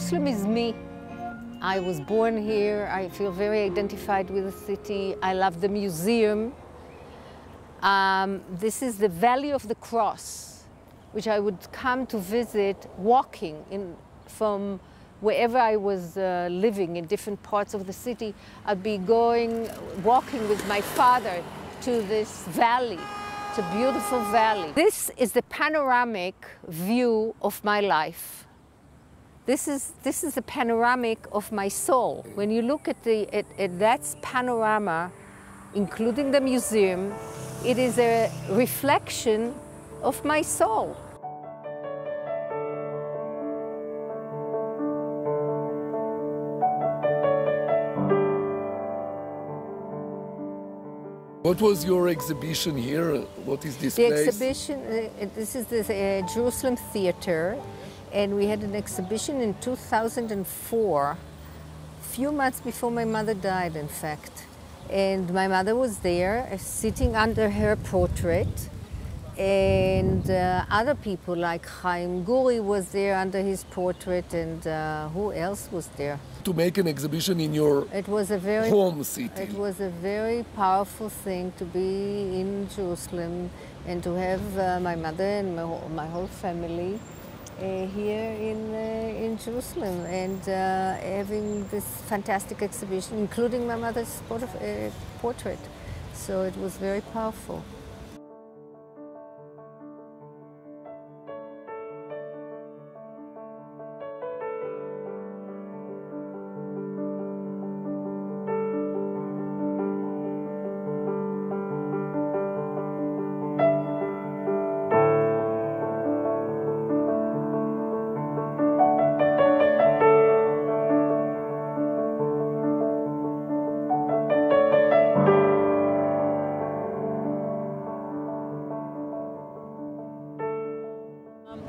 Jerusalem is me. I was born here. I feel very identified with the city. I love the museum. This is the Valley of the Cross, which I would come to visit walking from wherever I was living in different parts of the city. I'd be walking with my father to this valley. It's a beautiful valley. This is the panoramic view of my life. This is the panoramic of my soul. When you look at that panorama, including the museum, it is a reflection of my soul. What was your exhibition here? What is this place? The exhibition, this is the Jerusalem Theater, and we had an exhibition in 2004, a few months before my mother died, in fact. And my mother was there, sitting under her portrait, and other people like Chaim Guri was there under his portrait, and who else was there? To make an exhibition in your home city. It was a very powerful thing to be in Jerusalem and to have my mother and my whole family here in Jerusalem, and having this fantastic exhibition, including my mother's portrait. So it was very powerful.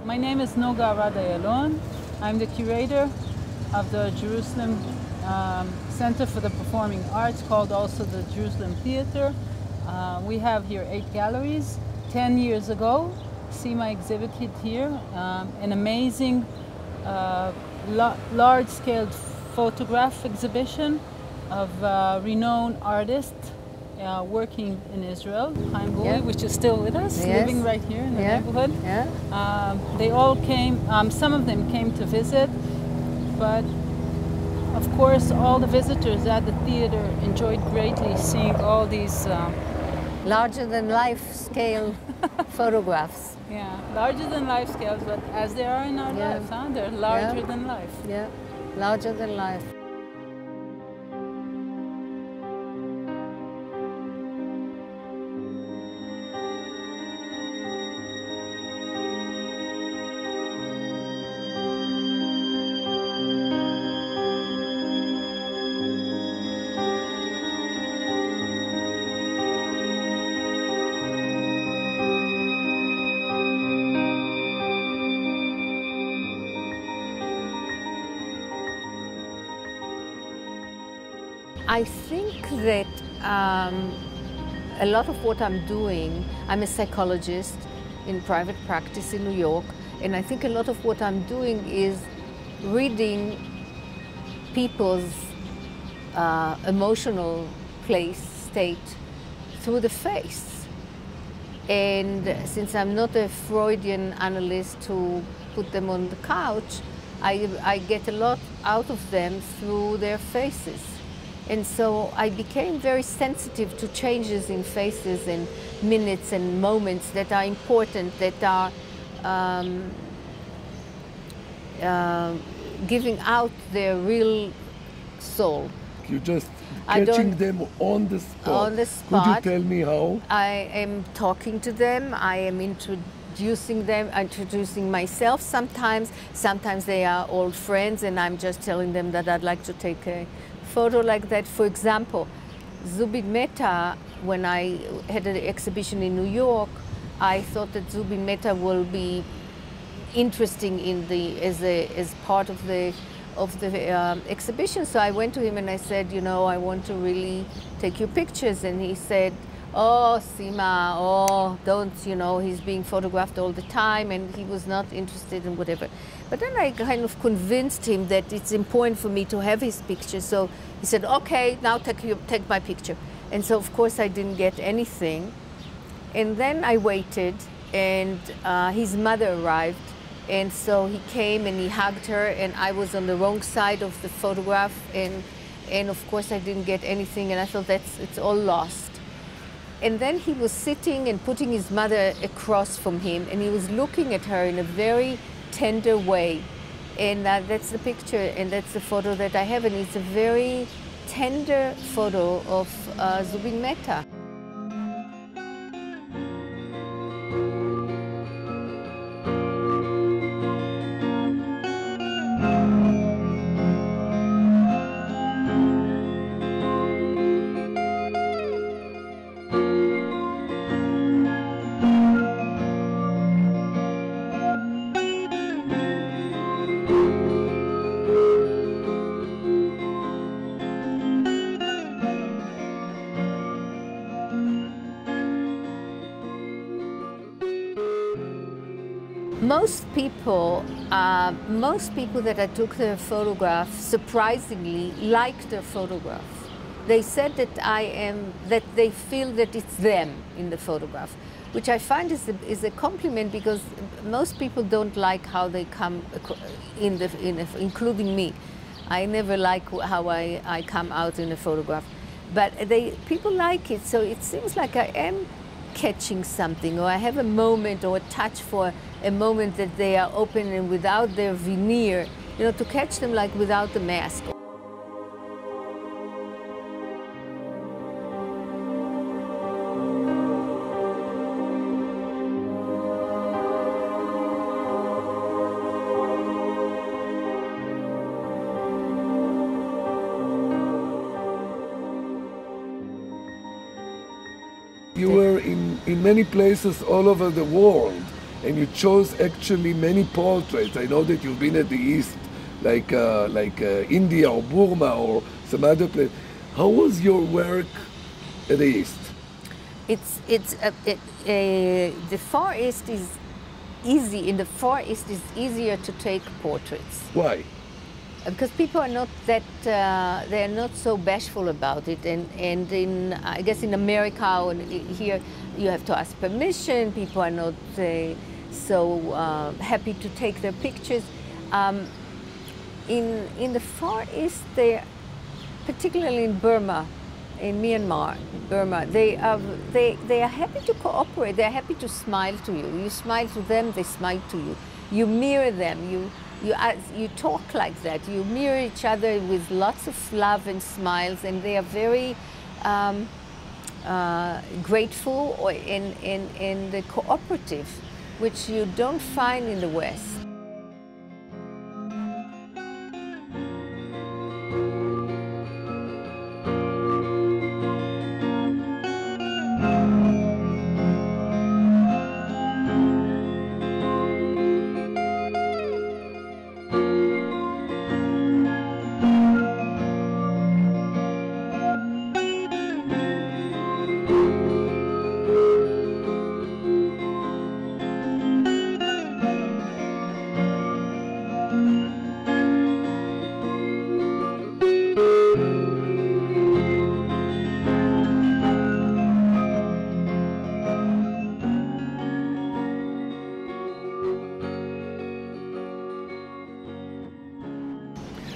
My name is Noga Arad-Ayalon. I'm the curator of the Jerusalem Center for the Performing Arts, called also the Jerusalem Theater. We have here 8 galleries. 10 years ago, סימה exhibited here an amazing large-scale photograph exhibition of renowned artists working in Israel, Chaim Guri, which is still with us, living right here in the neighborhood. They all came, some of them came to visit, but of course all the visitors at the theater enjoyed greatly seeing all these larger-than-life scale photographs. Yeah, larger-than-life scales, but as they are in our lives, huh? They're larger than life. Yeah, larger than life. I think that a lot of what I'm doing, I'm a psychologist in private practice in New York, and I think a lot of what I'm doing is reading people's emotional state through the face. And since I'm not a Freudian analyst to put them on the couch, I get a lot out of them through their faces. And so I became very sensitive to changes in faces and minutes and moments that are important, that are giving out their real soul. You just catching them on the spot. On the spot. Could you tell me how? I am talking to them. I am introducing them, introducing myself sometimes. Sometimes they are old friends and I'm just telling them that I'd like to take a photo like that. For example, Zubin Mehta, when I had an exhibition in New York, I thought that Zubin Mehta will be interesting as part of the exhibition. So I went to him and I said, you know, I want to really take your pictures. And he said, oh, Sima, oh, don't, you know, he's being photographed all the time and he was not interested in whatever. But then I kind of convinced him that it's important for me to have his picture. So he said, okay, now take my picture. And so, of course, I didn't get anything. And then I waited, and his mother arrived. And so he came and he hugged her, and I was on the wrong side of the photograph. And of course, I didn't get anything, and I thought it's all lost. And then he was sitting and putting his mother across from him, and he was looking at her in a very tender way. And that's the picture, and that's the photo that I have, and it's a very tender photo of Zubin Mehta. Most people that I took their photograph, surprisingly, liked their photograph. They said that they feel that it's them in the photograph, which I find is a compliment, because most people don't like how they come, including me. I never like how I come out in a photograph, but people like it, so it seems like I am catching something, or I have a moment or a touch for a moment that they are open and without their veneer, you know, to catch them like without the mask. You were in many places all over the world, and you chose actually many portraits. I know that you've been at the East, like India or Burma or some other place. How was your work at the East? The Far East is easy. In the Far East, it's easier to take portraits. Why? Because people are not that, they are not so bashful about it. And in, I guess in America or here, you have to ask permission. People are not so happy to take their pictures. In the Far East, particularly in Burma, in Myanmar, Burma, they are happy to cooperate. They are happy to smile to you. You smile to them, they smile to you. You mirror them. You talk like that. You mirror each other with lots of love and smiles, and they are very grateful and cooperative, which you don't find in the West.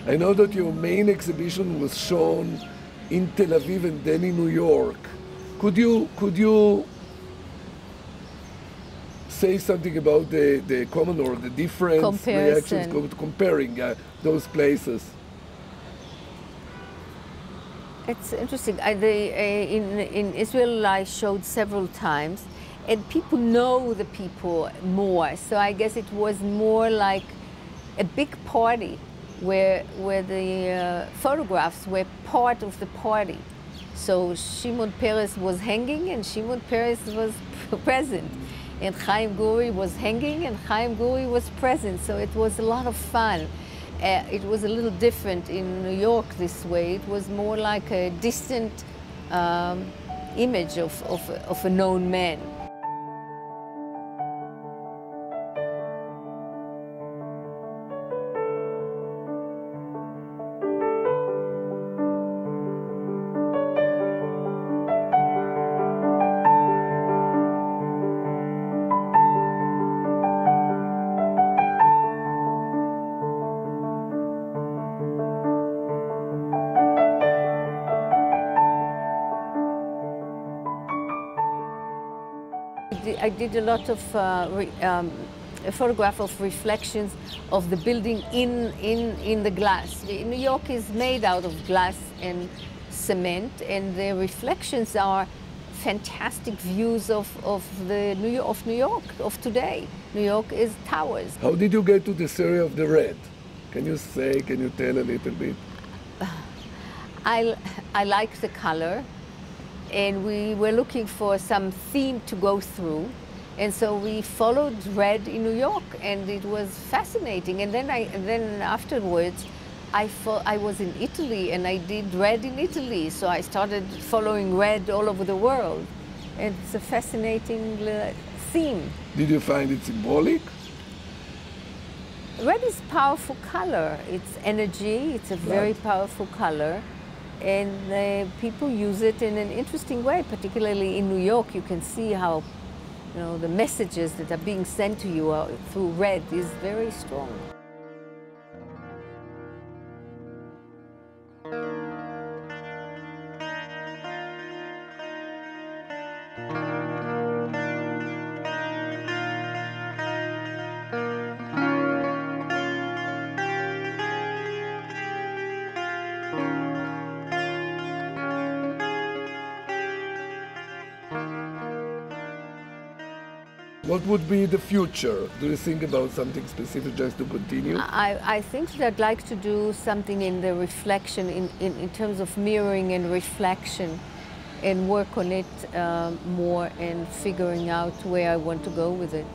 I know that your main exhibition was shown in Tel Aviv and then in New York. Could you say something about the common or the different reactions comparing those places? It's interesting. In Israel, I showed several times, and people know the people more. So I guess it was more like a big party, where the photographs were part of the party. So Shimon Peres was hanging, and Shimon Peres was present. And Chaim Guri was hanging, and Chaim Guri was present. So it was a lot of fun. It was a little different in New York this way. It was more like a distant image of a known man. I did a lot of a photograph of reflections of the building in the glass. New York is made out of glass and cement, and the reflections are fantastic views of New York of today. New York is towers. How did you get to this area of the red? Can you tell a little bit? I like the color. And we were looking for some theme to go through. And so we followed red in New York, and it was fascinating. And then afterwards, I was in Italy, and I did red in Italy. So I started following red all over the world. And it's a fascinating theme. Did you find it symbolic? Red is powerful color. It's energy. It's a very powerful color. And people use it in an interesting way, particularly in New York. You can see how, the messages that are being sent to you through red is very strong. What would be the future? Do you think about something specific just to continue? I think that I'd like to do something in the reflection, in terms of mirroring and reflection, and work on it more and figuring out where I want to go with it.